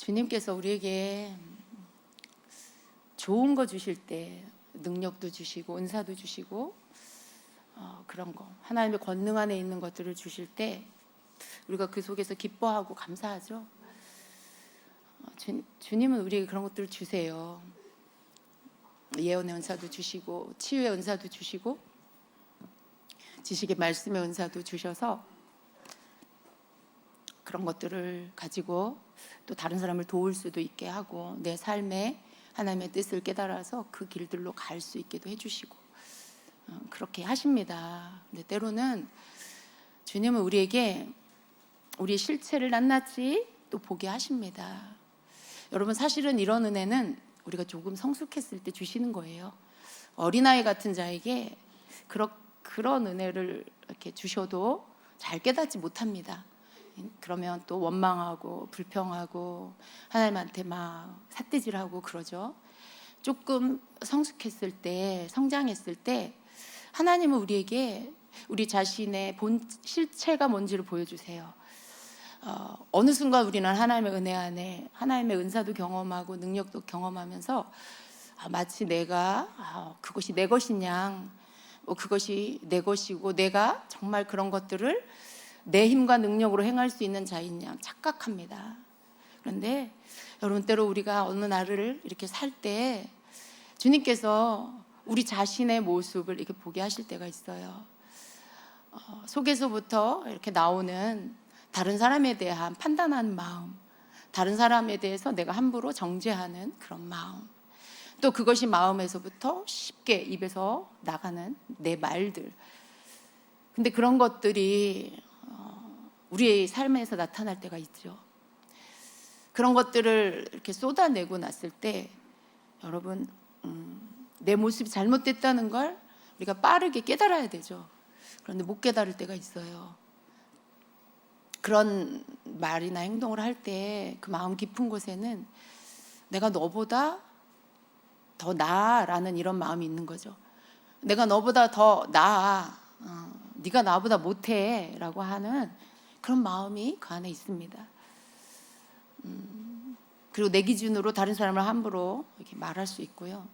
주님께서 우리에게 좋은 거 주실 때 능력도 주시고 은사도 주시고 그런 거 하나님의 권능 안에 있는 것들을 주실 때 우리가 그 속에서 기뻐하고 감사하죠. 주님은 우리에게 그런 것들을 주세요. 예언의 은사도 주시고 치유의 은사도 주시고 지식의 말씀의 은사도 주셔서 그런 것들을 가지고 또 다른 사람을 도울 수도 있게 하고 내 삶에 하나님의 뜻을 깨달아서 그 길들로 갈 수 있게도 해주시고 그렇게 하십니다. 근데 때로는 주님은 우리에게 우리의 실체를 낱낱이 또 보게 하십니다. 여러분, 사실은 이런 은혜는 우리가 조금 성숙했을 때 주시는 거예요. 어린아이 같은 자에게 그런 은혜를 이렇게 주셔도 잘 깨닫지 못합니다. 그러면 또 원망하고 불평하고 하나님한테 막 삿대질하고 그러죠. 조금 성숙했을 때, 성장했을 때 하나님은 우리에게 우리 자신의 본 실체가 뭔지를 보여주세요. 어느 순간 우리는 하나님의 은혜 안에 하나님의 은사도 경험하고 능력도 경험하면서 마치 내가 그것이 내 것이냐, 그것이 내 것이고 내가 정말 그런 것들을 내 힘과 능력으로 행할 수 있는 자이냐 착각합니다. 그런데 여러분, 때로 우리가 어느 날을 이렇게 살 때 주님께서 우리 자신의 모습을 이렇게 보게 하실 때가 있어요. 속에서부터 이렇게 나오는 다른 사람에 대한 판단하는 마음, 다른 사람에 대해서 내가 함부로 정죄하는 그런 마음, 또 그것이 마음에서부터 쉽게 입에서 나가는 내 말들. 근데 그런 것들이 우리의 삶에서 나타날 때가 있죠. 그런 것들을 이렇게 쏟아내고 났을 때 여러분, 내 모습이 잘못됐다는 걸 우리가 빠르게 깨달아야 되죠. 그런데 못 깨달을 때가 있어요. 그런 말이나 행동을 할 때 그 마음 깊은 곳에는 내가 너보다 더 나아라는 이런 마음이 있는 거죠. 내가 너보다 더 나아, 네가 나보다 못해 라고 하는 그런 마음이 그 안에 있습니다. 그리고 내 기준으로 다른 사람을 함부로 이렇게 말할 수 있고요.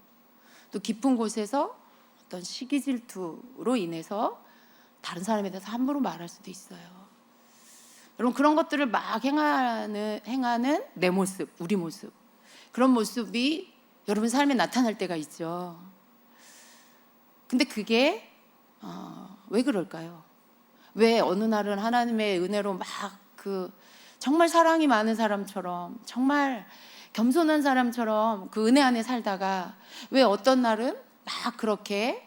또 깊은 곳에서 어떤 시기 질투로 인해서 다른 사람에 대해서 함부로 말할 수도 있어요. 여러분, 그런 것들을 막 행하는 내 모습, 우리 모습, 그런 모습이 여러분 삶에 나타날 때가 있죠. 근데 그게 왜 그럴까요? 왜 어느 날은 하나님의 은혜로 막 정말 사랑이 많은 사람처럼, 정말 겸손한 사람처럼 그 은혜 안에 살다가 왜 어떤 날은 막 그렇게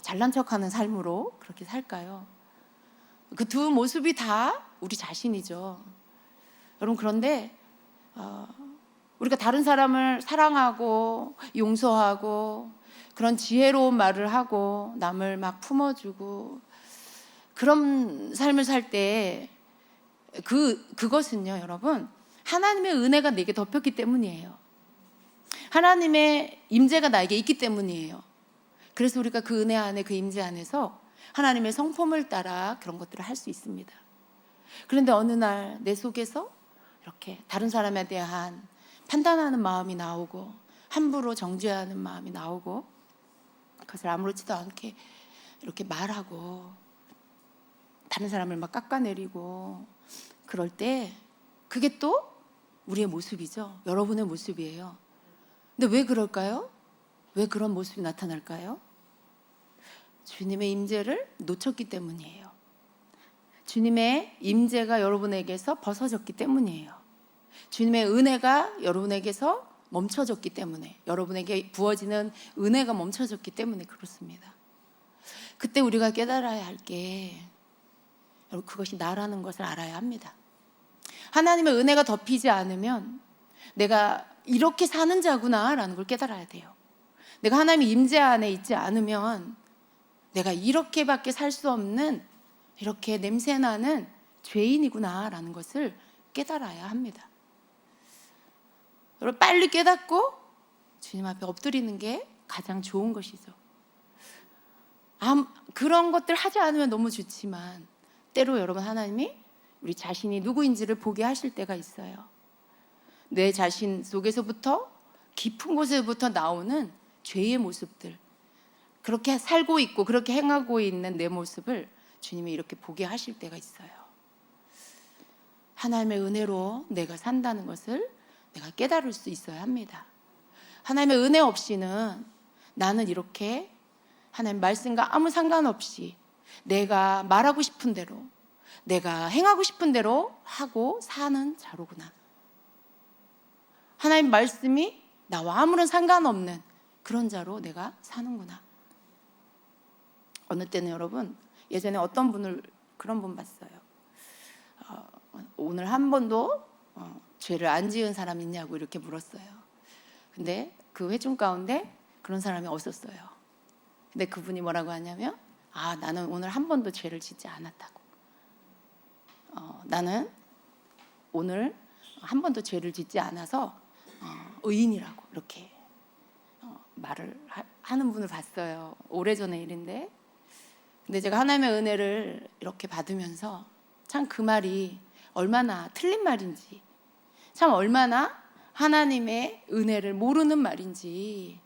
잘난 척하는 삶으로 그렇게 살까요? 그 두 모습이 다 우리 자신이죠. 여러분, 그런데 우리가 다른 사람을 사랑하고 용서하고 그런 지혜로운 말을 하고 남을 막 품어주고 그런 삶을 살 때 그것은요, 여러분, 하나님의 은혜가 내게 덮였기 때문이에요. 하나님의 임재가 나에게 있기 때문이에요. 그래서 우리가 그 은혜 안에, 그 임재 안에서 하나님의 성품을 따라 그런 것들을 할 수 있습니다. 그런데 어느 날 내 속에서 이렇게 다른 사람에 대한 판단하는 마음이 나오고 함부로 정죄하는 마음이 나오고 그것을 아무렇지도 않게 이렇게 말하고 다른 사람을 막 깎아내리고 그럴 때 그게 또 우리의 모습이죠. 여러분의 모습이에요. 근데 왜 그럴까요? 왜 그런 모습이 나타날까요? 주님의 임재를 놓쳤기 때문이에요. 주님의 임재가 여러분에게서 벗어졌기 때문이에요. 주님의 은혜가 여러분에게서 멈춰졌기 때문에, 여러분에게 부어지는 은혜가 멈춰졌기 때문에 그렇습니다. 그때 우리가 깨달아야 할 게 여러분, 그것이 나라는 것을 알아야 합니다. 하나님의 은혜가 덮이지 않으면 내가 이렇게 사는 자구나 라는 걸 깨달아야 돼요. 내가 하나님의 임재 안에 있지 않으면 내가 이렇게밖에 살 수 없는 이렇게 냄새나는 죄인이구나 라는 것을 깨달아야 합니다. 여러분, 빨리 깨닫고 주님 앞에 엎드리는 게 가장 좋은 것이죠. 그런 것들 하지 않으면 너무 좋지만 때로 여러분, 하나님이 우리 자신이 누구인지를 보게 하실 때가 있어요. 내 자신 속에서부터 깊은 곳에부터 나오는 죄의 모습들, 그렇게 살고 있고 그렇게 행하고 있는 내 모습을 주님이 이렇게 보게 하실 때가 있어요. 하나님의 은혜로 내가 산다는 것을 내가 깨달을 수 있어야 합니다. 하나님의 은혜 없이는 나는 이렇게 하나님 말씀과 아무 상관없이 내가 말하고 싶은 대로, 내가 행하고 싶은 대로 하고 사는 자로구나. 하나님 말씀이 나와 아무런 상관없는 그런 자로 내가 사는구나. 어느 때는 여러분, 예전에 어떤 분을 그런 분 봤어요. 오늘 한 번도 죄를 안 지은 사람 있냐고 이렇게 물었어요. 근데 그 회중 가운데 그런 사람이 없었어요. 근데 그분이 뭐라고 하냐면, 나는 오늘 한 번도 죄를 짓지 않았다고. 나는 오늘 한 번도 죄를 짓지 않아서 의인이라고 이렇게 말을 하는 분을 봤어요. 오래전의 일인데. 근데 제가 하나님의 은혜를 이렇게 받으면서 참 그 말이 얼마나 틀린 말인지, 참 얼마나 하나님의 은혜를 모르는 말인지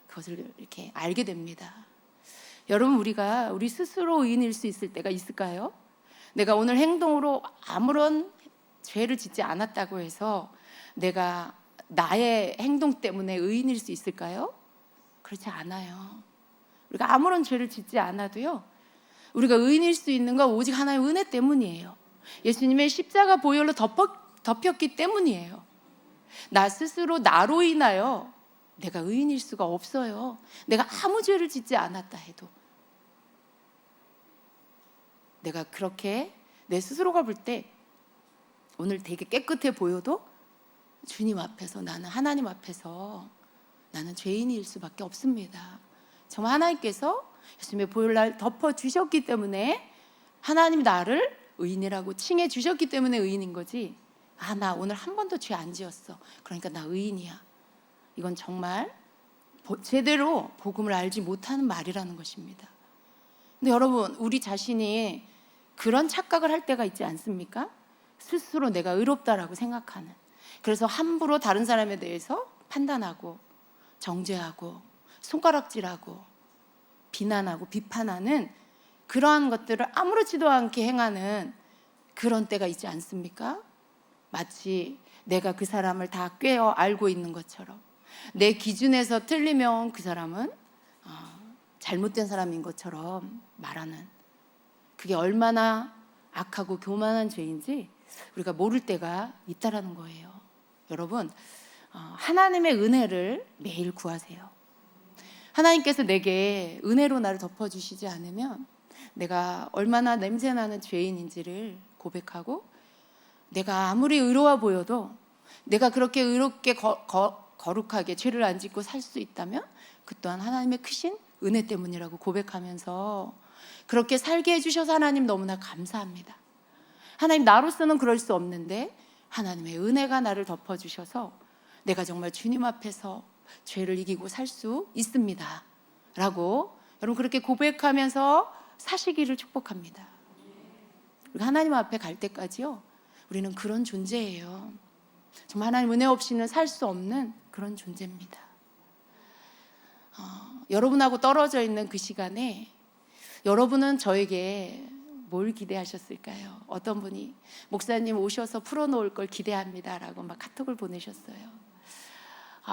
그것을 이렇게 알게 됩니다. 여러분, 우리가 우리 스스로 의인일 수 있을 때가 있을까요? 내가 오늘 행동으로 아무런 죄를 짓지 않았다고 해서 내가 나의 행동 때문에 의인일 수 있을까요? 그렇지 않아요. 우리가 아무런 죄를 짓지 않아도요, 우리가 의인일 수 있는 건 오직 하나님의 은혜 때문이에요. 예수님의 십자가 보혈로 덮였기 때문이에요. 나 스스로 나로 인하여 내가 의인일 수가 없어요. 내가 아무 죄를 짓지 않았다 해도. 내가 그렇게 내 스스로가 볼 때 오늘 되게 깨끗해 보여도 주님 앞에서, 나는 하나님 앞에서 나는 죄인일 수밖에 없습니다. 정말 하나님께서 예수님의 보혈로 나를 덮어주셨기 때문에, 하나님이 나를 의인이라고 칭해 주셨기 때문에 의인인 거지, 나 오늘 한 번도 죄 안 지었어, 그러니까 나 의인이야. 이건 정말 제대로 복음을 알지 못하는 말이라는 것입니다. 근데 여러분, 우리 자신이 그런 착각을 할 때가 있지 않습니까? 스스로 내가 의롭다라고 생각하는, 그래서 함부로 다른 사람에 대해서 판단하고 정죄하고 손가락질하고 비난하고 비판하는 그러한 것들을 아무렇지도 않게 행하는 그런 때가 있지 않습니까? 마치 내가 그 사람을 다 꿰어 알고 있는 것처럼, 내 기준에서 틀리면 그 사람은 잘못된 사람인 것처럼 말하는, 그게 얼마나 악하고 교만한 죄인지 우리가 모를 때가 있다라는 거예요. 여러분, 하나님의 은혜를 매일 구하세요. 하나님께서 내게 은혜로 나를 덮어주시지 않으면 내가 얼마나 냄새나는 죄인인지를 고백하고, 내가 아무리 의로워 보여도 내가 그렇게 의롭게 거룩하게 죄를 안 짓고 살 수 있다면 그 또한 하나님의 크신 은혜 때문이라고 고백하면서 그렇게 살게 해주셔서 하나님 너무나 감사합니다. 하나님, 나로서는 그럴 수 없는데 하나님의 은혜가 나를 덮어주셔서 내가 정말 주님 앞에서 죄를 이기고 살 수 있습니다 라고 여러분 그렇게 고백하면서 사시기를 축복합니다. 우리가 하나님 앞에 갈 때까지요, 우리는 그런 존재예요. 정말 하나님 은혜 없이는 살 수 없는 그런 존재입니다. 여러분하고 떨어져 있는 그 시간에 여러분은 저에게 뭘 기대하셨을까요? 어떤 분이 목사님 오셔서 풀어놓을 걸 기대합니다 라고 막 카톡을 보내셨어요.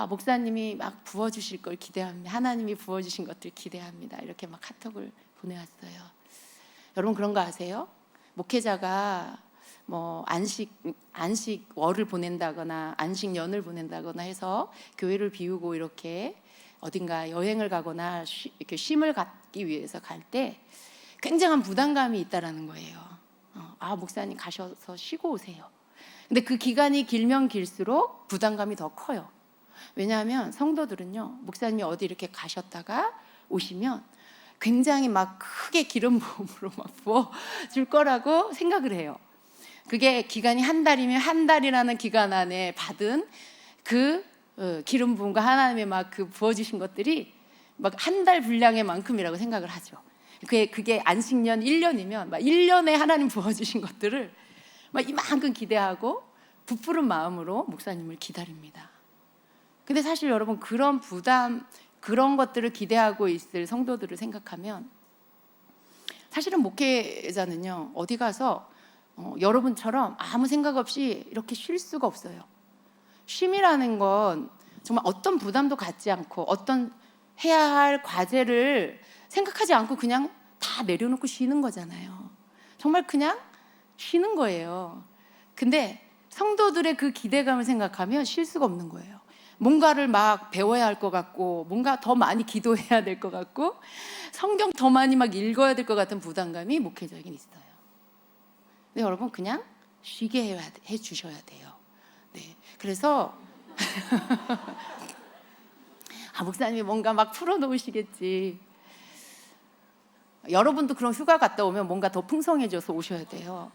목사님이 막 부어주실 걸 기대합니다, 하나님이 부어주신 것들 기대합니다, 이렇게 막 카톡을 보내왔어요. 여러분, 그런 거 아세요? 목회자가 뭐 안식월을 보낸다거나 안식년을 보낸다거나 해서 교회를 비우고 이렇게 어딘가 여행을 가거나 이렇게 쉼을 갖기 위해서 갈 때 굉장한 부담감이 있다라는 거예요. 목사님 가셔서 쉬고 오세요. 근데 그 기간이 길면 길수록 부담감이 더 커요. 왜냐하면 성도들은요, 목사님이 어디 이렇게 가셨다가 오시면 굉장히 막 크게 기름 부음으로 막 부어줄 거라고 생각을 해요. 그게 기간이 한 달이면 한 달이라는 기간 안에 받은 그 기름 부음과 하나님의 막 그 부어주신 것들이 막 한 달 분량의 만큼이라고 생각을 하죠. 그게 안식년 1년이면 막 1년에 하나님 부어주신 것들을 막 이만큼 기대하고 부푸른 마음으로 목사님을 기다립니다. 근데 사실 여러분, 그런 부담, 그런 것들을 기대하고 있을 성도들을 생각하면 사실은 목회자는요, 어디 가서 여러분처럼 아무 생각 없이 이렇게 쉴 수가 없어요. 쉼이라는 건 정말 어떤 부담도 갖지 않고 어떤 해야 할 과제를 생각하지 않고 그냥 다 내려놓고 쉬는 거잖아요. 정말 그냥 쉬는 거예요. 근데 성도들의 그 기대감을 생각하면 쉴 수가 없는 거예요. 뭔가를 막 배워야 할 것 같고, 뭔가 더 많이 기도해야 될 것 같고, 성경 더 많이 막 읽어야 될 것 같은 부담감이 목회자에겐 있어요. 근데 여러분, 그냥 쉬게 해 주셔야 돼요. 네, 그래서 목사님이 뭔가 막 풀어놓으시겠지. 여러분도 그런 휴가 갔다 오면 뭔가 더 풍성해져서 오셔야 돼요.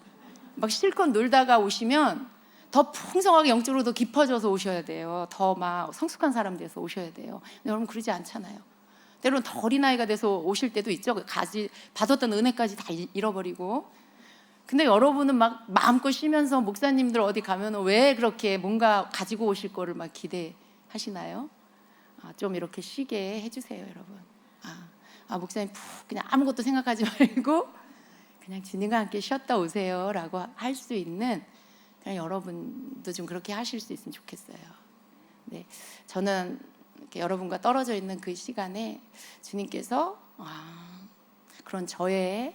막 실컷 놀다가 오시면 더 풍성하게 영적으로 더 깊어져서 오셔야 돼요. 더 막 성숙한 사람 돼서 오셔야 돼요. 근데 여러분, 그러지 않잖아요. 때로는 더 어린아이가 돼서 오실 때도 있죠. 받았던 은혜까지 다 잃어버리고. 근데 여러분은 막 마음껏 쉬면서 목사님들 어디 가면 왜 그렇게 뭔가 가지고 오실 거를 막 기대하시나요? 좀 이렇게 쉬게 해주세요, 여러분. 목사님 푹 그냥 아무것도 생각하지 말고 그냥 주님과 함께 쉬었다 오세요 라고 할 수 있는, 그냥 여러분도 좀 그렇게 하실 수 있으면 좋겠어요. 네, 저는 이렇게 여러분과 떨어져 있는 그 시간에 주님께서 그런 저의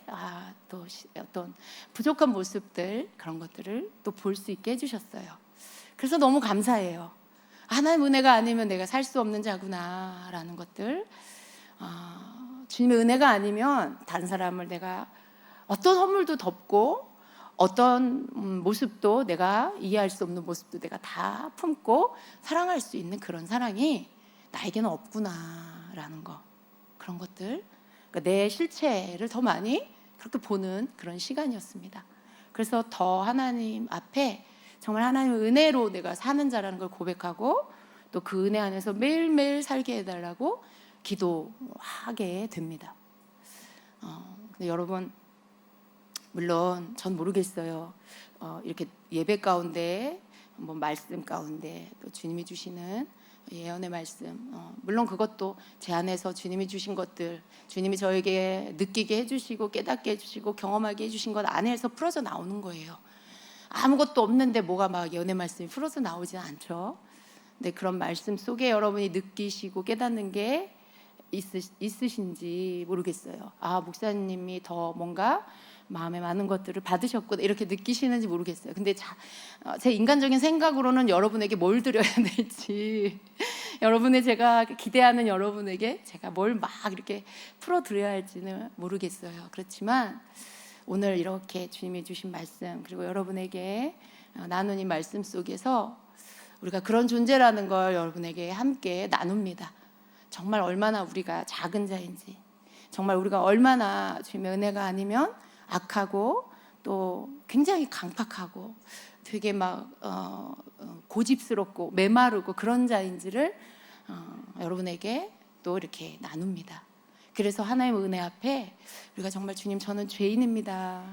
또 어떤 부족한 모습들, 그런 것들을 또 볼 수 있게 해주셨어요. 그래서 너무 감사해요. 하나님의 은혜가 아니면 내가 살 수 없는 자구나 라는 것들, 주님의 은혜가 아니면 다른 사람을 내가 어떤 허물도 덮고 어떤 모습도, 내가 이해할 수 없는 모습도 내가 다 품고 사랑할 수 있는 그런 사랑이 나에게는 없구나라는 거, 그런 것들, 그러니까 내 실체를 더 많이 그렇게 보는 그런 시간이었습니다. 그래서 더 하나님 앞에 정말 하나님의 은혜로 내가 사는 자라는 걸 고백하고, 또 그 은혜 안에서 매일매일 살게 해달라고 기도하게 됩니다. 근데 여러분, 물론 전 모르겠어요. 이렇게 예배 가운데, 뭐 말씀 가운데 또 주님이 주시는 예언의 말씀, 물론 그것도 제 안에서 주님이 주신 것들, 주님이 저에게 느끼게 해주시고 깨닫게 해주시고 경험하게 해주신 것 안에서 풀어져 나오는 거예요. 아무것도 없는데 뭐가 막 예언의 말씀이 풀어져 나오지 않죠. 근데 그런 말씀 속에 여러분이 느끼시고 깨닫는 게 있으신지 모르겠어요. 목사님이 더 뭔가 마음에 많은 것들을 받으셨구나 이렇게 느끼시는지 모르겠어요. 근데 제 인간적인 생각으로는 여러분에게 뭘 드려야 될지, 여러분의 제가 기대하는 여러분에게 제가 뭘 막 이렇게 풀어드려야 할지는 모르겠어요. 그렇지만 오늘 이렇게 주님이 주신 말씀, 그리고 여러분에게 나눈 이 말씀 속에서 우리가 그런 존재라는 걸 여러분에게 함께 나눕니다. 정말 얼마나 우리가 작은 자인지, 정말 우리가 얼마나 주님의 은혜가 아니면 악하고 또 굉장히 강팍하고 되게 막 고집스럽고 메마르고 그런 자인지를 여러분에게 또 이렇게 나눕니다. 그래서 하나님의 은혜 앞에 우리가 정말 주님, 저는 죄인입니다.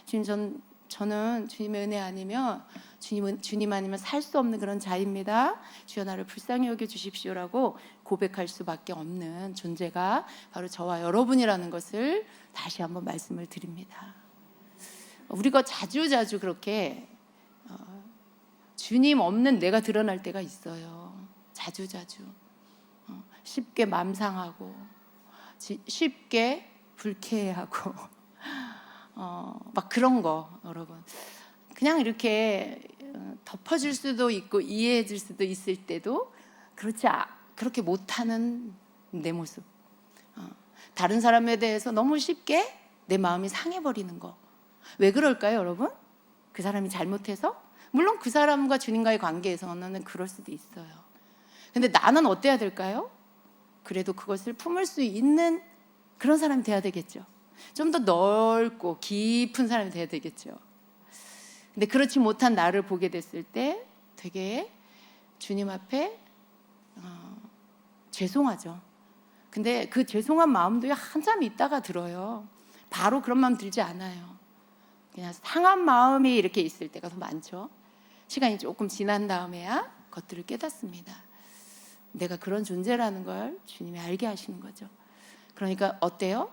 주님, 저는 주님의 은혜 아니면 주님 아니면 살 수 없는 그런 자입니다. 주여 나를 불쌍히 여겨 주십시오라고 고백할 수밖에 없는 존재가 바로 저와 여러분이라는 것을 다시 한번 말씀을 드립니다. 우리가 자주자주 그렇게 주님 없는 내가 드러날 때가 있어요. 자주자주 쉽게 맘상하고 쉽게 불쾌해하고 막 그런 거, 여러분 그냥 이렇게 덮어줄 수도 있고 이해해 줄 수도 있을 때도 그렇게 못하는 내 모습, 다른 사람에 대해서 너무 쉽게 내 마음이 상해버리는 거, 왜 그럴까요, 여러분? 그 사람이 잘못해서? 물론 그 사람과 주님과의 관계에서는 그럴 수도 있어요. 근데 나는 어때야 될까요? 그래도 그것을 품을 수 있는 그런 사람이 돼야 되겠죠. 좀 더 넓고 깊은 사람이 돼야 되겠죠. 근데 그렇지 못한 나를 보게 됐을 때 되게 주님 앞에 죄송하죠. 근데 그 죄송한 마음도 한참 있다가 들어요. 바로 그런 마음 들지 않아요. 그냥 상한 마음이 이렇게 있을 때가 더 많죠. 시간이 조금 지난 다음에야 그것들을 깨닫습니다. 내가 그런 존재라는 걸 주님이 알게 하시는 거죠. 그러니까 어때요?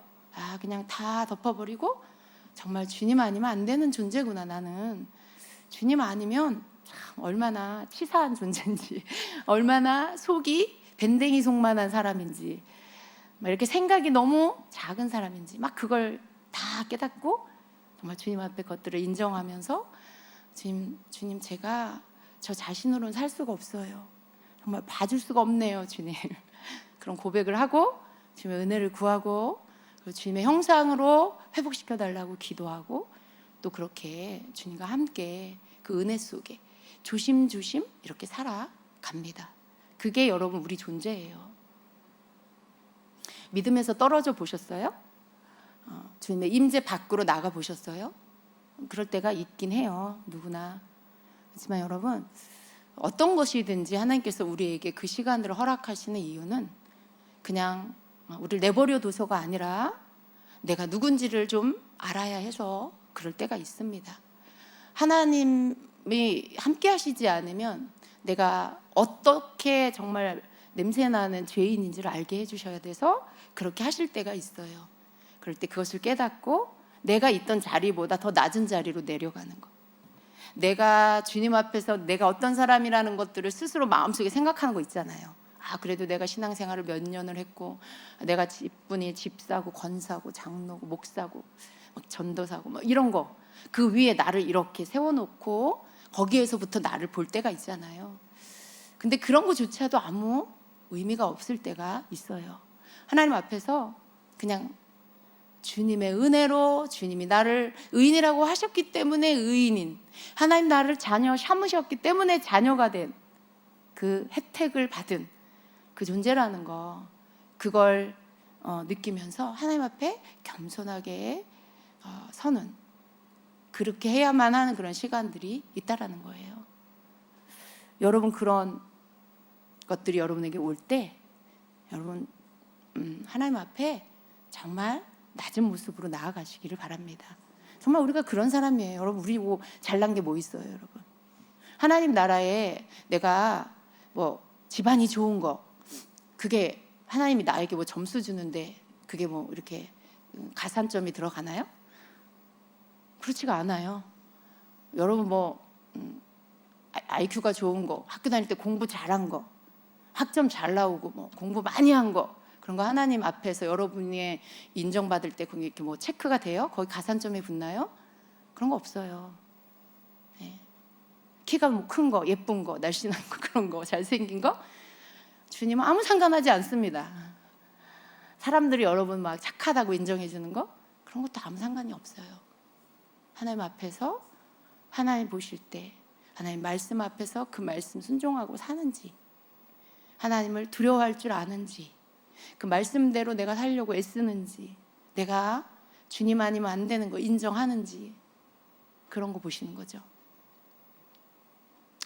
그냥 다 덮어버리고 정말 주님 아니면 안 되는 존재구나. 나는 주님 아니면 참 얼마나 치사한 존재인지, 얼마나 속이 밴댕이 속만한 사람인지, 막 이렇게 생각이 너무 작은 사람인지 막 그걸 다 깨닫고 정말 주님 앞에 것들을 인정하면서 주님 제가 저 자신으로는 살 수가 없어요. 정말 봐줄 수가 없네요, 주님. 그런 고백을 하고 주님의 은혜를 구하고 주님의 형상으로 회복시켜 달라고 기도하고 또 그렇게 주님과 함께 그 은혜 속에 조심조심 이렇게 살아갑니다. 그게 여러분 우리 존재예요. 믿음에서 떨어져 보셨어요? 주님의 임재 밖으로 나가 보셨어요? 그럴 때가 있긴 해요. 누구나. 하지만 여러분 어떤 것이든지 하나님께서 우리에게 그 시간을 허락하시는 이유는 그냥 우리를 내버려 둬서가 아니라 내가 누군지를 좀 알아야 해서 그럴 때가 있습니다. 하나님이 함께 하시지 않으면 내가 어떻게 정말 냄새나는 죄인인지를 알게 해주셔야 돼서 그렇게 하실 때가 있어요. 그럴 때 그것을 깨닫고 내가 있던 자리보다 더 낮은 자리로 내려가는 거. 내가 주님 앞에서 내가 어떤 사람이라는 것들을 스스로 마음속에 생각하는 거 있잖아요. 그래도 내가 신앙생활을 몇 년을 했고 내가 집분이 집사고 권사고 장로고 목사고 전도사고 뭐 이런 거 그 위에 나를 이렇게 세워놓고 거기에서부터 나를 볼 때가 있잖아요. 근데 그런 거조차도 아무 의미가 없을 때가 있어요. 하나님 앞에서 그냥 주님의 은혜로 주님이 나를 의인이라고 하셨기 때문에 의인인, 하나님 나를 자녀 삼으셨기 때문에 자녀가 된 그 혜택을 받은 그 존재라는 거, 그걸 느끼면서 하나님 앞에 겸손하게 서는, 그렇게 해야만 하는 그런 시간들이 있다라는 거예요. 여러분 그런 것들이 여러분에게 올 때 여러분 하나님 앞에 정말 낮은 모습으로 나아가시기를 바랍니다. 정말 우리가 그런 사람이에요. 여러분 우리 뭐 잘난 게 뭐 있어요, 여러분. 하나님 나라에 내가 뭐 집안이 좋은 거, 그게 하나님이 나에게 뭐 점수 주는데 그게 뭐 이렇게 가산점이 들어가나요? 그렇지가 않아요. 여러분 뭐 IQ가 좋은 거, 학교 다닐 때 공부 잘한 거, 학점 잘 나오고 뭐 공부 많이 한 거, 그런 거 하나님 앞에서 여러분이 인정받을 때 그게 이렇게 뭐 체크가 돼요? 거기 가산점이 붙나요? 그런 거 없어요. 네. 키가 뭐 큰 거, 예쁜 거, 날씬한 거, 그런 거, 잘생긴 거, 주님은 아무 상관하지 않습니다. 사람들이 여러분 막 착하다고 인정해 주는 거, 그런 것도 아무 상관이 없어요. 하나님 앞에서 하나님 보실 때 하나님 말씀 앞에서 그 말씀 순종하고 사는지, 하나님을 두려워할 줄 아는지, 그 말씀대로 내가 살려고 애쓰는지, 내가 주님 아니면 안 되는 거 인정하는지, 그런 거 보시는 거죠.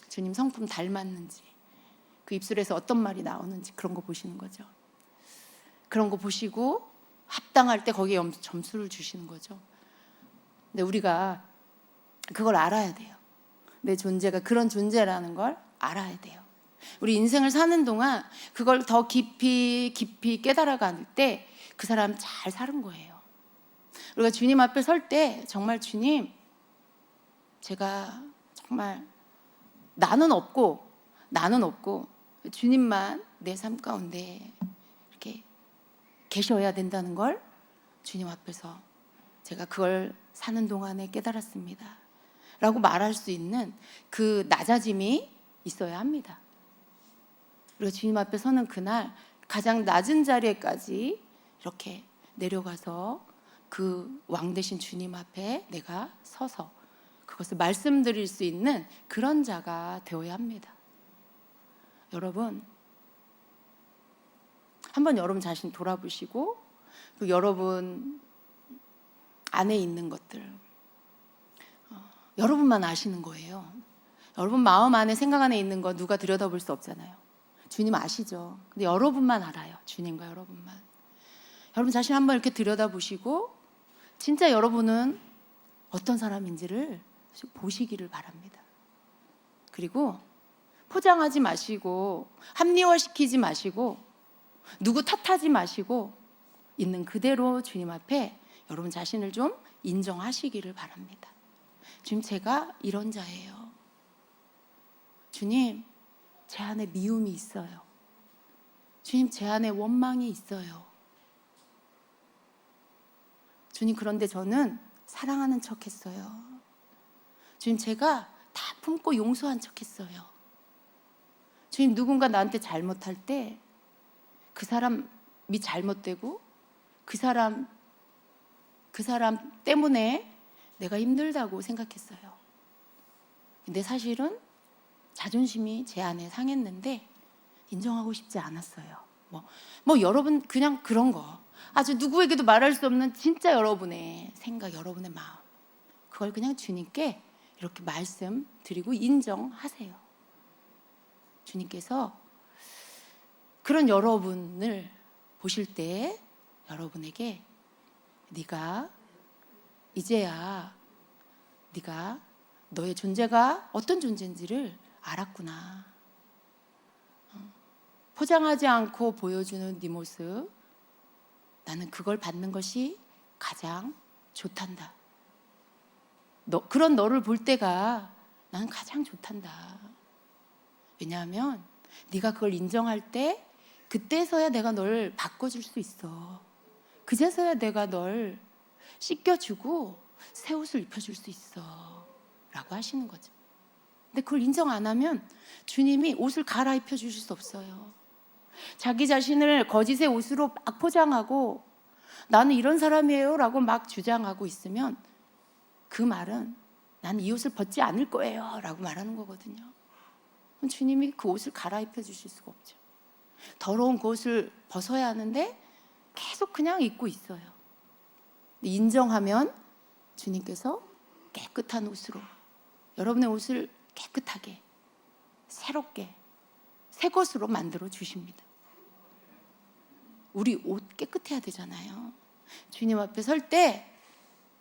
주님 성품 닮았는지, 그 입술에서 어떤 말이 나오는지 그런 거 보시는 거죠. 그런 거 보시고 합당할 때 거기에 점수를 주시는 거죠. 근데 우리가 그걸 알아야 돼요. 내 존재가 그런 존재라는 걸 알아야 돼요. 우리 인생을 사는 동안 그걸 더 깊이 깨달아갈 때 그 사람 잘 사는 거예요. 우리가 주님 앞에 설 때 정말 주님, 제가 정말 나는 없고 주님만 내 삶 가운데 이렇게 계셔야 된다는 걸 주님 앞에서 제가 그걸 사는 동안에 깨달았습니다 라고 말할 수 있는 그 낮아짐이 있어야 합니다. 우리가 주님 앞에 서는 그날 가장 낮은 자리에까지 이렇게 내려가서 그 왕 되신 주님 앞에 내가 서서 그것을 말씀드릴 수 있는 그런 자가 되어야 합니다. 여러분 한번 여러분 자신 돌아보시고 그 여러분 안에 있는 것들 여러분만 아시는 거예요. 여러분 마음 안에 생각 안에 있는 거 누가 들여다볼 수 없잖아요. 주님 아시죠? 근데 여러분만 알아요. 주님과 여러분만. 여러분 자신 한번 이렇게 들여다보시고 진짜 여러분은 어떤 사람인지를 보시기를 바랍니다. 그리고 포장하지 마시고 합리화시키지 마시고 누구 탓하지 마시고 있는 그대로 주님 앞에 여러분 자신을 좀 인정하시기를 바랍니다. 주님, 제가 이런 자예요. 주님, 제 안에 미움이 있어요. 주님, 제 안에 원망이 있어요. 주님, 그런데 저는 사랑하는 척 했어요. 주님, 제가 다 품고 용서한 척 했어요. 주님, 누군가 나한테 잘못할 때 그 사람이 잘못되고 그 사람 때문에 내가 힘들다고 생각했어요. 근데 사실은 자존심이 제 안에 상했는데 인정하고 싶지 않았어요. 뭐 여러분 그냥 그런 거 아주 누구에게도 말할 수 없는 진짜 여러분의 생각, 여러분의 마음, 그걸 그냥 주님께 이렇게 말씀드리고 인정하세요. 주님께서 그런 여러분을 보실 때 여러분에게 네가 이제야 네가 너의 존재가 어떤 존재인지를 알았구나. 포장하지 않고 보여주는 네 모습, 나는 그걸 받는 것이 가장 좋단다. 그런 너를 볼 때가 나는 가장 좋단다. 왜냐하면 네가 그걸 인정할 때 그때서야 내가 널 바꿔줄 수 있어. 그제서야 내가 널 씻겨주고 새 옷을 입혀줄 수 있어 라고 하시는 거죠. 근데 그걸 인정 안 하면 주님이 옷을 갈아입혀 주실 수 없어요. 자기 자신을 거짓의 옷으로 막 포장하고 나는 이런 사람이에요 라고 막 주장하고 있으면 그 말은 나는 이 옷을 벗지 않을 거예요 라고 말하는 거거든요. 주님이 그 옷을 갈아입혀 주실 수가 없죠. 더러운 그 옷을 벗어야 하는데 계속 그냥 입고 있어요. 인정하면 주님께서 깨끗한 옷으로 여러분의 옷을 깨끗하게 새롭게 새 것으로 만들어 주십니다. 우리 옷 깨끗해야 되잖아요. 주님 앞에 설 때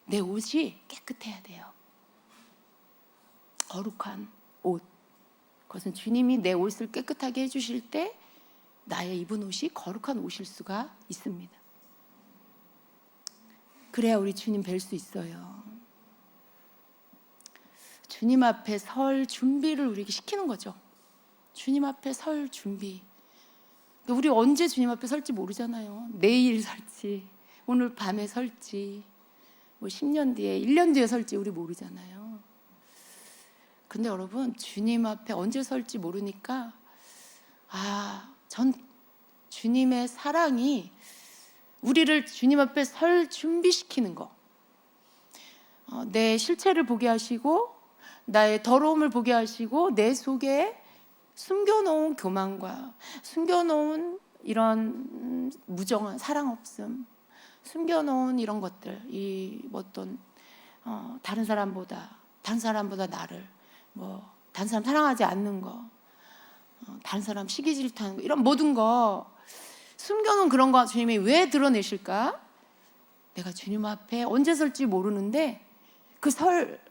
내 옷이 깨끗해야 돼요. 거룩한 옷, 그것은 주님이 내 옷을 깨끗하게 해주실 때 나의 입은 옷이 거룩한 옷일 수가 있습니다. 그래야 우리 주님 뵐 수 있어요. 주님 앞에 설 준비를 우리에게 시키는 거죠. 주님 앞에 설 준비. 우리 언제 주님 앞에 설지 모르잖아요. 내일 설지, 오늘 밤에 설지, 뭐 10년 뒤에, 1년 뒤에 설지 우리 모르잖아요. 근데 여러분, 주님 앞에 언제 설지 모르니까 전 주님의 사랑이 우리를 주님 앞에 설 준비시키는 거. 내 실체를 보게 하시고 나의 더러움을 보게 하시고 내 속에 숨겨놓은 교만과 숨겨놓은 이런 무정한 사랑 없음, 숨겨놓은 이런 것들, 이 어떤 다른 사람보다 나를 다른 사람 사랑하지 않는 거, 다른 사람 시기 질투하는 거, 이런 모든 거 숨겨놓은 그런 거 주님이 왜 드러내실까? 내가 주님 앞에 언제 설지 모르는데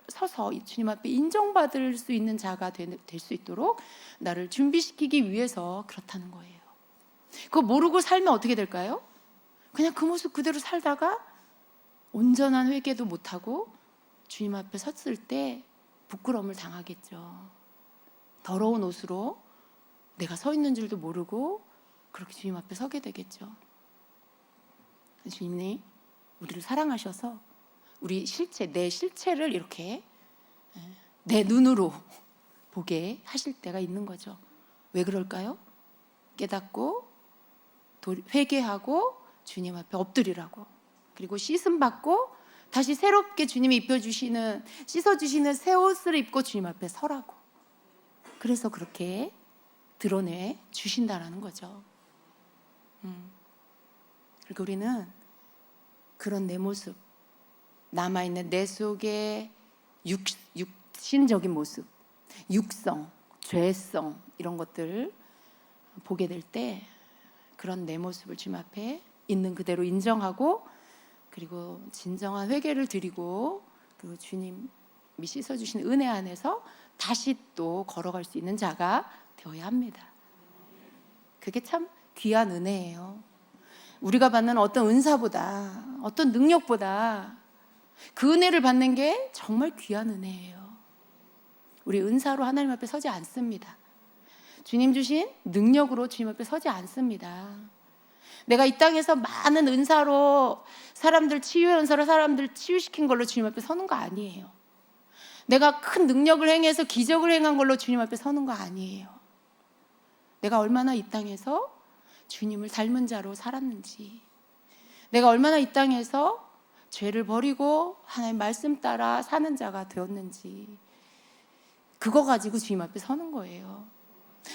서서 주님 앞에 인정받을 수 있는 자가 될 수 있도록 나를 준비시키기 위해서 그렇다는 거예요. 그거 모르고 살면 어떻게 될까요? 그냥 그 모습 그대로 살다가 온전한 회개도 못하고 주님 앞에 섰을 때 부끄러움을 당하겠죠. 더러운 옷으로 내가 서 있는 줄도 모르고 그렇게 주님 앞에 서게 되겠죠. 주님이 우리를 사랑하셔서 우리 내 실체를 이렇게 내 눈으로 보게 하실 때가 있는 거죠. 왜 그럴까요? 깨닫고 회개하고 주님 앞에 엎드리라고, 그리고 씻음 받고 다시 새롭게 주님이 입혀주시는, 씻어주시는 새 옷을 입고 주님 앞에 서라고. 그래서 그렇게 드러내 주신다라는 거죠. 그러니까 우리는 그런 내 모습, 남아있는 내 속의 육신적인 모습, 육성, 죄성, 이런 것들 보게 될 때 그런 내 모습을 주님 앞에 있는 그대로 인정하고, 그리고 진정한 회개를 드리고, 그리고 주님이 씻어주신 은혜 안에서 다시 또 걸어갈 수 있는 자가 되어야 합니다. 그게 참 귀한 은혜예요. 우리가 받는 어떤 은사보다, 어떤 능력보다 그 은혜를 받는 게 정말 귀한 은혜예요. 우리 은사로 하나님 앞에 서지 않습니다. 주님 주신 능력으로 주님 앞에 서지 않습니다. 내가 이 땅에서 많은 은사로 사람들 치유의 은사로 사람들 치유시킨 걸로 주님 앞에 서는 거 아니에요. 내가 큰 능력을 행해서 기적을 행한 걸로 주님 앞에 서는 거 아니에요. 내가 얼마나 이 땅에서 주님을 닮은 자로 살았는지, 내가 얼마나 이 땅에서 죄를 버리고 하나님 말씀 따라 사는 자가 되었는지, 그거 가지고 주님 앞에 서는 거예요.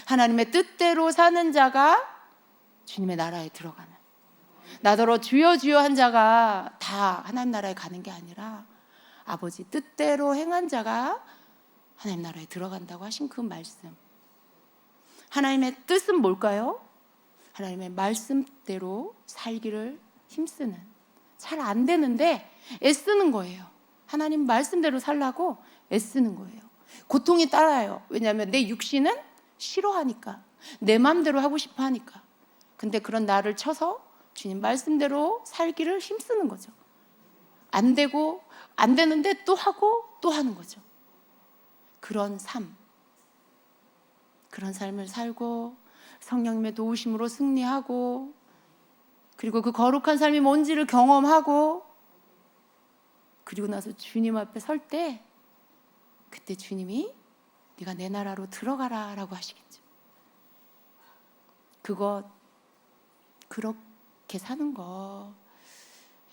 하나님의 뜻대로 사는 자가 주님의 나라에 들어가는, 나더러 주여 주여 한 자가 다 하나님 나라에 가는 게 아니라 아버지 뜻대로 행한 자가 하나님 나라에 들어간다고 하신 그 말씀. 하나님의 뜻은 뭘까요? 하나님의 말씀대로 살기를 힘쓰는, 잘 안 되는데 애쓰는 거예요. 하나님 말씀대로 살라고 애쓰는 거예요. 고통이 따라요. 왜냐하면 내 육신은 싫어하니까, 내 마음대로 하고 싶어 하니까. 근데 그런 나를 쳐서 주님 말씀대로 살기를 힘쓰는 거죠. 안 되고 안 되는데 또 하고 또 하는 거죠. 그런 삶, 그런 삶을 살고 성령님의 도우심으로 승리하고, 그리고 그 거룩한 삶이 뭔지를 경험하고, 그리고 나서 주님 앞에 설 때 그때 주님이 네가 내 나라로 들어가라 라고 하시겠죠. 그렇게 사는 거,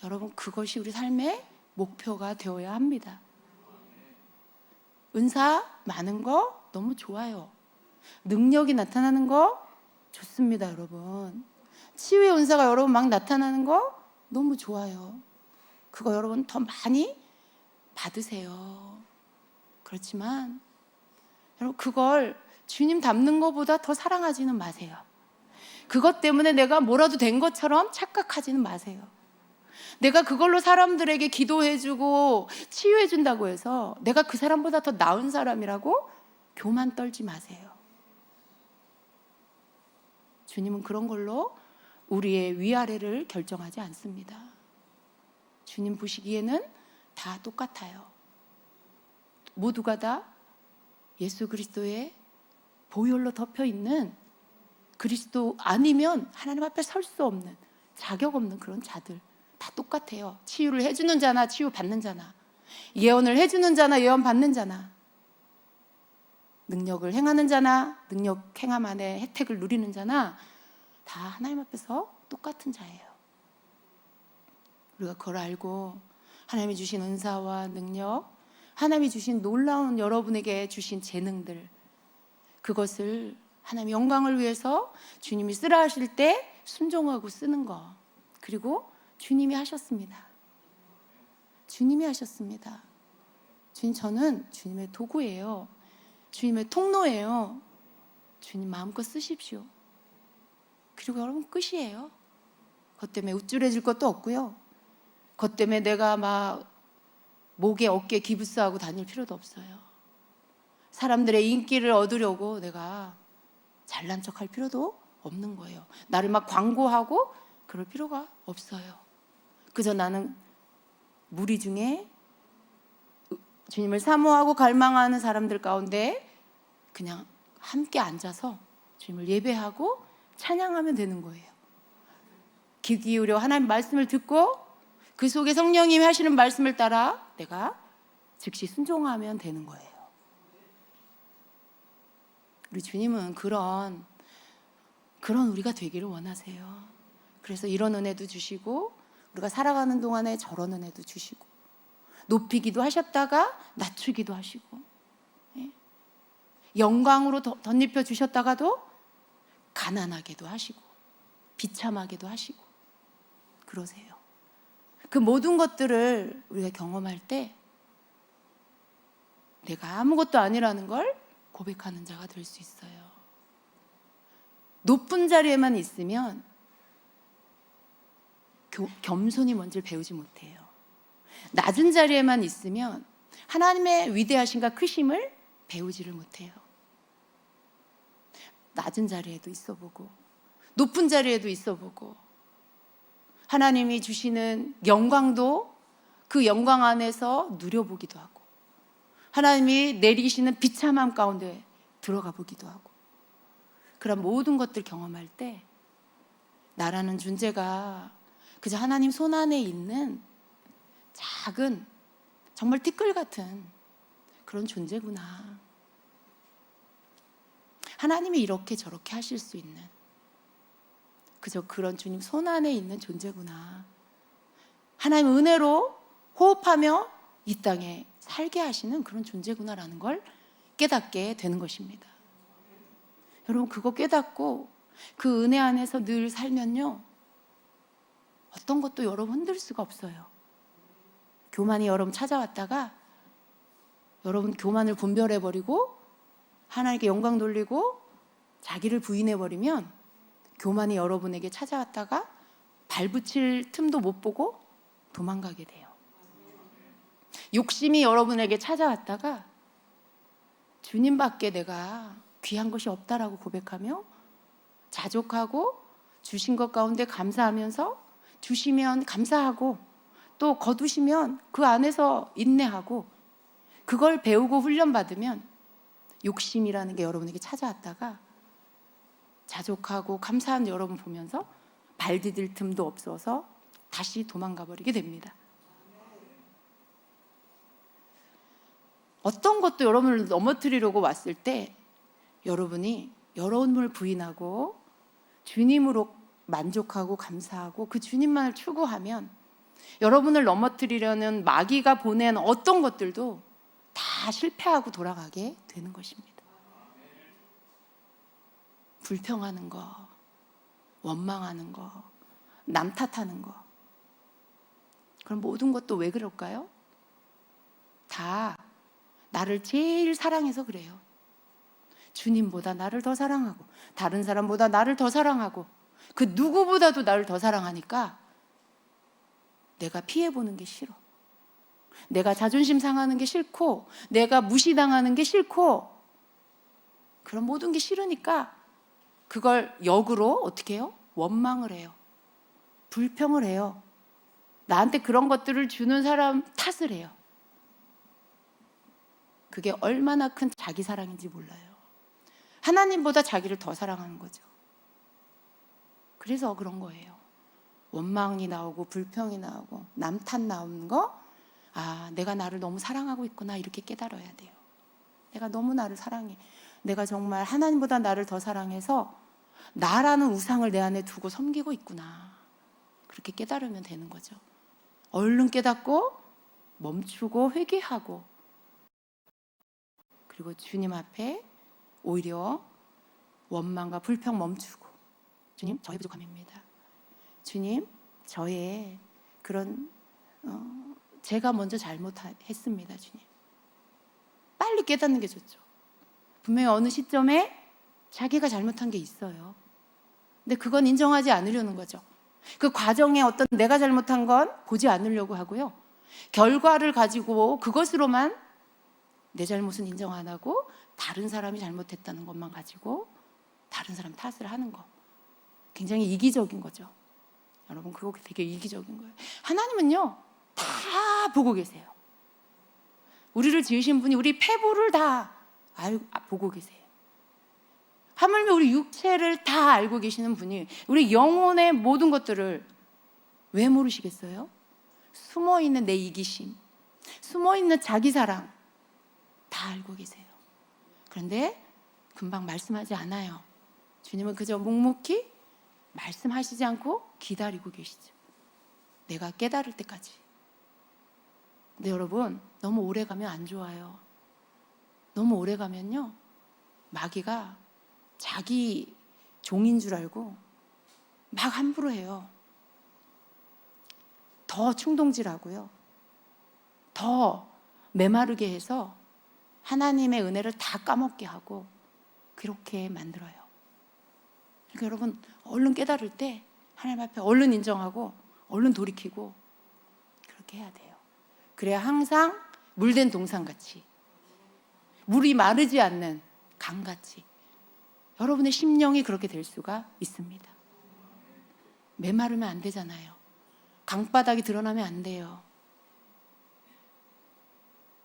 여러분, 그것이 우리 삶의 목표가 되어야 합니다. 은사 많은 거 너무 좋아요. 능력이 나타나는 거 좋습니다, 여러분. 치유의 은사가 여러분 막 나타나는 거 너무 좋아요. 그거 여러분 더 많이 받으세요. 그렇지만 여러분, 그걸 주님 닮는 것보다 더 사랑하지는 마세요. 그것 때문에 내가 뭐라도 된 것처럼 착각하지는 마세요. 내가 그걸로 사람들에게 기도해주고 치유해준다고 해서 내가 그 사람보다 더 나은 사람이라고 교만 떨지 마세요. 주님은 그런 걸로 우리의 위아래를 결정하지 않습니다. 주님 보시기에는 다 똑같아요. 모두가 다 예수 그리스도의 보혈로 덮여 있는, 그리스도 아니면 하나님 앞에 설 수 없는, 자격 없는 그런 자들 다 똑같아요. 치유를 해주는 자나 치유 받는 자나, 예언을 해주는 자나 예언 받는 자나, 능력을 행하는 자나 능력 행함 안에 혜택을 누리는 자나 다 하나님 앞에서 똑같은 자예요. 우리가 그걸 알고 하나님이 주신 은사와 능력, 하나님이 주신 놀라운 여러분에게 주신 재능들, 그것을 하나님의 영광을 위해서 주님이 쓰라 하실 때 순종하고 쓰는 거, 그리고 주님이 하셨습니다. 주님이 하셨습니다. 주님, 저는 주님의 도구예요. 주님의 통로예요. 주님 마음껏 쓰십시오. 그리고 여러분 끝이에요. 그것 때문에 우쭐해질 것도 없고요. 그것 때문에 내가 막 목에 어깨에 기부스하고 다닐 필요도 없어요. 사람들의 인기를 얻으려고 내가 잘난 척할 필요도 없는 거예요. 나를 막 광고하고 그럴 필요가 없어요. 그저 나는 무리 중에 주님을 사모하고 갈망하는 사람들 가운데 그냥 함께 앉아서 주님을 예배하고 찬양하면 되는 거예요. 귀 기울여 하나님 말씀을 듣고 그 속에 성령님이 하시는 말씀을 따라 내가 즉시 순종하면 되는 거예요. 우리 주님은 그런 우리가 되기를 원하세요. 그래서 이런 은혜도 주시고, 우리가 살아가는 동안에 저런 은혜도 주시고, 높이기도 하셨다가 낮추기도 하시고, 영광으로 덧입혀 주셨다가도 가난하게도 하시고 비참하게도 하시고 그러세요. 그 모든 것들을 우리가 경험할 때 내가 아무것도 아니라는 걸 고백하는 자가 될 수 있어요. 높은 자리에만 있으면 겸손이 뭔지를 배우지 못해요. 낮은 자리에만 있으면 하나님의 위대하심과 크심을 배우지를 못해요. 낮은 자리에도 있어보고 높은 자리에도 있어보고 하나님이 주시는 영광도 그 영광 안에서 누려보기도 하고 하나님이 내리시는 비참함 가운데 들어가 보기도 하고 그런 모든 것들 경험할 때 나라는 존재가 그저 하나님 손 안에 있는 작은 정말 티끌 같은 그런 존재구나. 하나님이 이렇게 저렇게 하실 수 있는 그저 그런 주님 손 안에 있는 존재구나. 하나님 은혜로 호흡하며 이 땅에 살게 하시는 그런 존재구나라는 걸 깨닫게 되는 것입니다. 여러분 그거 깨닫고 그 은혜 안에서 늘 살면요 어떤 것도 여러분 흔들 수가 없어요. 교만이 여러분 찾아왔다가 여러분 교만을 분별해버리고 하나님께 영광 돌리고 자기를 부인해버리면 교만이 여러분에게 찾아왔다가 발붙일 틈도 못 보고 도망가게 돼요. 욕심이 여러분에게 찾아왔다가 주님밖에 내가 귀한 것이 없다라고 고백하며 자족하고 주신 것 가운데 감사하면서 주시면 감사하고 또 거두시면 그 안에서 인내하고 그걸 배우고 훈련받으면 욕심이라는 게 여러분에게 찾아왔다가 자족하고 감사한 여러분 보면서 발 디딜 틈도 없어서 다시 도망가 버리게 됩니다. 어떤 것도 여러분을 넘어뜨리려고 왔을 때 여러분이 여러분을 부인하고 주님으로 만족하고 감사하고 그 주님만을 추구하면 여러분을 넘어뜨리려는 마귀가 보낸 어떤 것들도 다 실패하고 돌아가게 되는 것입니다. 불평하는 거, 원망하는 거, 남 탓하는 거 그럼 모든 것도 왜 그럴까요? 다 나를 제일 사랑해서 그래요. 주님보다 나를 더 사랑하고 다른 사람보다 나를 더 사랑하고 그 누구보다도 나를 더 사랑하니까 내가 피해보는 게 싫어. 내가 자존심 상하는 게 싫고 내가 무시당하는 게 싫고 그런 모든 게 싫으니까 그걸 역으로 어떻게 해요? 원망을 해요. 불평을 해요. 나한테 그런 것들을 주는 사람 탓을 해요. 그게 얼마나 큰 자기 사랑인지 몰라요. 하나님보다 자기를 더 사랑하는 거죠. 그래서 그런 거예요. 원망이 나오고 불평이 나오고 남 탓 나오는 거 내가 나를 너무 사랑하고 있구나 이렇게 깨달아야 돼요. 내가 너무 나를 사랑해. 내가 정말 하나님보다 나를 더 사랑해서 나라는 우상을 내 안에 두고 섬기고 있구나. 그렇게 깨달으면 되는 거죠. 얼른 깨닫고 멈추고 회개하고 그리고 주님 앞에 오히려 원망과 불평 멈추고 주님 저의 부족함입니다. 주님 저의 그런 제가 먼저 잘못했습니다. 주님 빨리 깨닫는 게 좋죠. 분명히 어느 시점에 자기가 잘못한 게 있어요. 근데 그건 인정하지 않으려는 거죠. 그 과정에 어떤 내가 잘못한 건 보지 않으려고 하고요. 결과를 가지고 그것으로만 내 잘못은 인정 안 하고 다른 사람이 잘못했다는 것만 가지고 다른 사람 탓을 하는 거. 굉장히 이기적인 거죠. 여러분 그거 되게 이기적인 거예요. 하나님은요 다 보고 계세요. 우리를 지으신 분이 우리 패부를 다 보고 계세요. 하물며 우리 육체를 다 알고 계시는 분이 우리 영혼의 모든 것들을 왜 모르시겠어요? 숨어있는 내 이기심, 숨어있는 자기 사랑 다 알고 계세요. 그런데 금방 말씀하지 않아요. 주님은 그저 묵묵히 말씀하시지 않고 기다리고 계시죠. 내가 깨달을 때까지. 근데 여러분 너무 오래 가면 안 좋아요. 너무 오래 가면요 마귀가 자기 종인 줄 알고 막 함부로 해요. 더 충동질하고요. 더 메마르게 해서 하나님의 은혜를 다 까먹게 하고 그렇게 만들어요. 그러니까 여러분 얼른 깨달을 때 하나님 앞에 얼른 인정하고 얼른 돌이키고 그렇게 해야 돼요. 그래야 항상 물된 동상같이 물이 마르지 않는 강같이 여러분의 심령이 그렇게 될 수가 있습니다. 메마르면 안 되잖아요. 강바닥이 드러나면 안 돼요.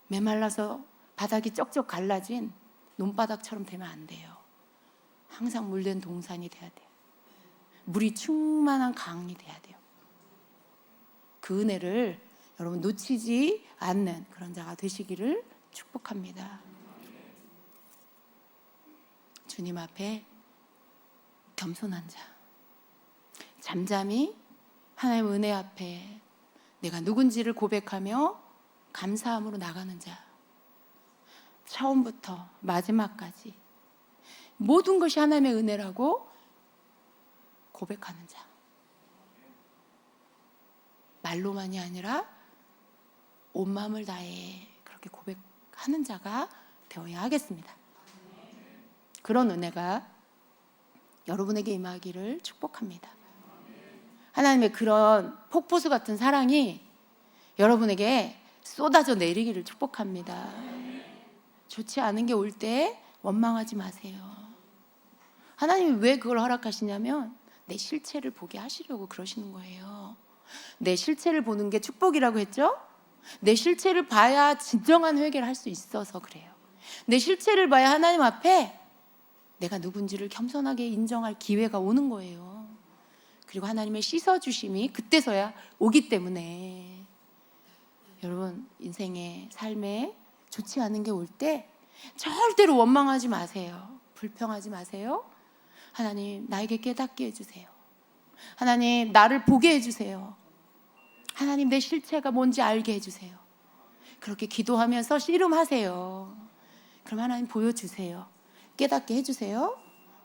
메말라서 바닥이 쩍쩍 갈라진 논바닥처럼 되면 안 돼요. 항상 물된 동산이 돼야 돼요. 물이 충만한 강이 돼야 돼요. 그 은혜를 여러분 놓치지 않는 그런 자가 되시기를 축복합니다. 주님 앞에 겸손한 자, 잠잠히 하나님 은혜 앞에 내가 누군지를 고백하며 감사함으로 나가는 자, 처음부터 마지막까지 모든 것이 하나님의 은혜라고 고백하는 자, 말로만이 아니라 온 마음을 다해 그렇게 고백하는 자가 되어야 하겠습니다. 그런 은혜가 여러분에게 임하기를 축복합니다. 하나님의 그런 폭포수 같은 사랑이 여러분에게 쏟아져 내리기를 축복합니다. 좋지 않은 게 올 때 원망하지 마세요. 하나님이 왜 그걸 허락하시냐면 내 실체를 보게 하시려고 그러시는 거예요. 내 실체를 보는 게 축복이라고 했죠? 내 실체를 봐야 진정한 회개를 할 수 있어서 그래요. 내 실체를 봐야 하나님 앞에 내가 누군지를 겸손하게 인정할 기회가 오는 거예요. 그리고 하나님의 씻어주심이 그때서야 오기 때문에 여러분 인생의 삶에 좋지 않은 게 올 때 절대로 원망하지 마세요. 불평하지 마세요. 하나님 나에게 깨닫게 해주세요. 하나님 나를 보게 해주세요. 하나님 내 실체가 뭔지 알게 해주세요. 그렇게 기도하면서 씨름하세요. 그럼 하나님 보여주세요. 깨닫게 해주세요.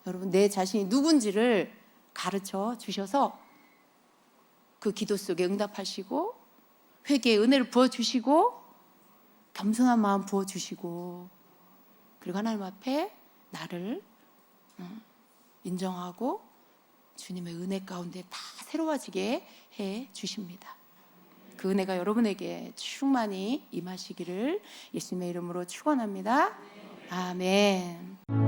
여러분 내 자신이 누군지를 가르쳐 주셔서 그 기도 속에 응답하시고 회개의 은혜를 부어주시고 겸손한 마음 부어주시고 그리고 하나님 앞에 나를 인정하고 주님의 은혜 가운데 다 새로워지게 해 주십니다. 그 은혜가 여러분에게 충만히 임하시기를 예수님의 이름으로 축원합니다. 아멘.